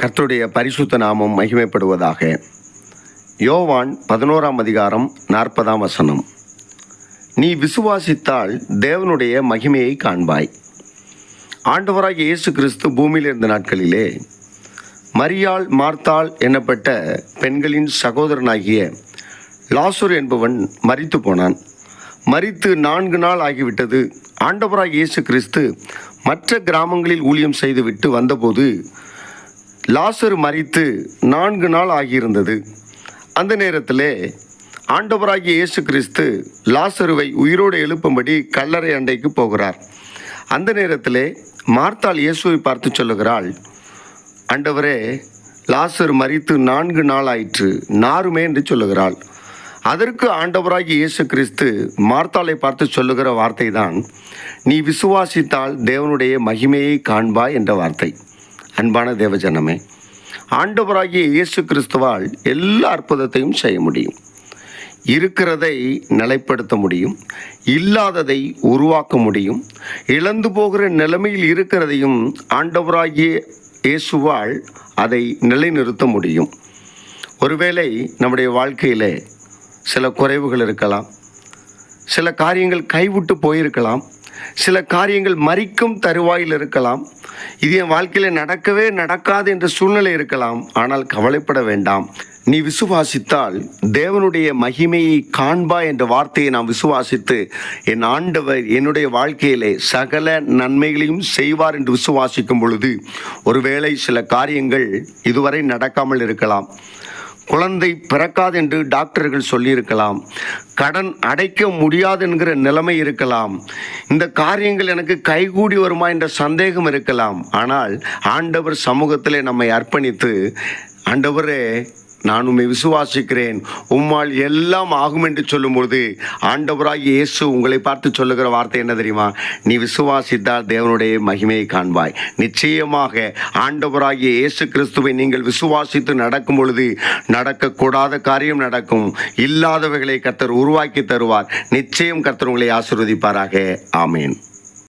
கர்த்தருடைய பரிசுத்த நாமம் மகிமைப்படுவதாக. யோவான் 11ஆம் அதிகாரம் 40ஆம் வசனம். நீ விசுவாசித்தால் தேவனுடைய மகிமையை காண்பாய். ஆண்டவராகிய இயேசு கிறிஸ்து பூமியில் இருந்த நாட்களிலே மரியாள் மார்த்தாள் எனப்பட்ட பெண்களின் சகோதரனாகிய லாசரு என்பவன் மரித்து போனான். மரித்து 4 நாள் ஆகிவிட்டது. ஆண்டவராகிய இயேசு கிறிஸ்து மற்ற கிராமங்களில் ஊழியம் செய்துவிட்டு வந்தபோது லாசரு மரித்து 4 நாள் ஆகியிருந்தது. அந்த நேரத்திலே ஆண்டவராகிய இயேசு கிறிஸ்து லாசருவை உயிரோடு எழுப்பும்படி கல்லறை அண்டைக்கு போகிறார். அந்த நேரத்திலே மார்த்தாள் இயேசுவை பார்த்து சொல்லுகிறாள், ஆண்டவரே, லாசரு மரித்து 4 நாள் ஆயிற்று, நாருமே என்று சொல்லுகிறாள். அதற்கு ஆண்டவராகிய இயேசு கிறிஸ்து மார்த்தாளை பார்த்து சொல்லுகிற வார்த்தை தான், நீ விசுவாசித்தால் தேவனுடைய மகிமையை காண்பாய் என்ற வார்த்தை. அன்பான தேவஜனமே, ஆண்டவராகிய இயேசு கிறிஸ்துவால் எல்லா அற்புதத்தையும் செய்ய முடியும். இருக்கிறதை நிலைப்படுத்த முடியும், இல்லாததை உருவாக்க முடியும், இழந்து போகிற நிலைமையில் இருக்கிறதையும் ஆண்டவராகிய இயேசுவால் அதை நிலைநிறுத்த முடியும். ஒருவேளை நம்முடைய வாழ்க்கையில் சில குறைவுகள் இருக்கலாம், சில காரியங்கள் கைவிட்டு போயிருக்கலாம், சில காரியங்கள் மரிக்கும் தருவாயில் இருக்கலாம், இது என் வாழ்க்கையில் நடக்காது என்ற சூழ்நிலை இருக்கலாம். ஆனால் கவலைப்பட வேண்டாம். நீ விசுவாசித்தால் தேவனுடைய மகிமையை காண்பா என்ற வார்த்தையை நாம் விசுவாசித்து, என் ஆண்டவர் என்னுடைய வாழ்க்கையிலே சகல நன்மைகளையும் செய்வார் என்று விசுவாசிக்கும் பொழுது, ஒருவேளை சில காரியங்கள் இதுவரை நடக்காமல் இருக்கலாம். குழந்தை பிறக்காது என்று டாக்டர்கள் சொல்லியிருக்கலாம், கடன் அடைக்க முடியாது என்கிற நிலைமை இருக்கலாம், இந்த காரியங்கள் எனக்கு கைகூடி வருமா என்ற சந்தேகம் இருக்கலாம். ஆனால் ஆண்டவர் சமூகத்திலே நம்மை அர்ப்பணித்து, ஆண்டவரே, நான் உம்மை விசுவாசிக்கிறேன், உம்மால் எல்லாம் ஆகும் என்று சொல்லும்பொழுது ஆண்டவராகிய இயேசு உங்களை பார்த்து சொல்லுகிற வார்த்தை என்ன தெரியுமா? நீ விசுவாசித்தால் தேவனுடைய மகிமையை காண்பாய். நிச்சயமாக ஆண்டவராகிய இயேசு கிறிஸ்துவை நீங்கள் விசுவாசித்து நடக்கும் பொழுது நடக்கக்கூடாத காரியம் நடக்கும். இல்லாதவைகளை கர்த்தர் உருவாக்கி தருவார். நிச்சயம் கர்த்தர் உங்களை ஆசீர்வதிப்பாராக. ஆமேன்.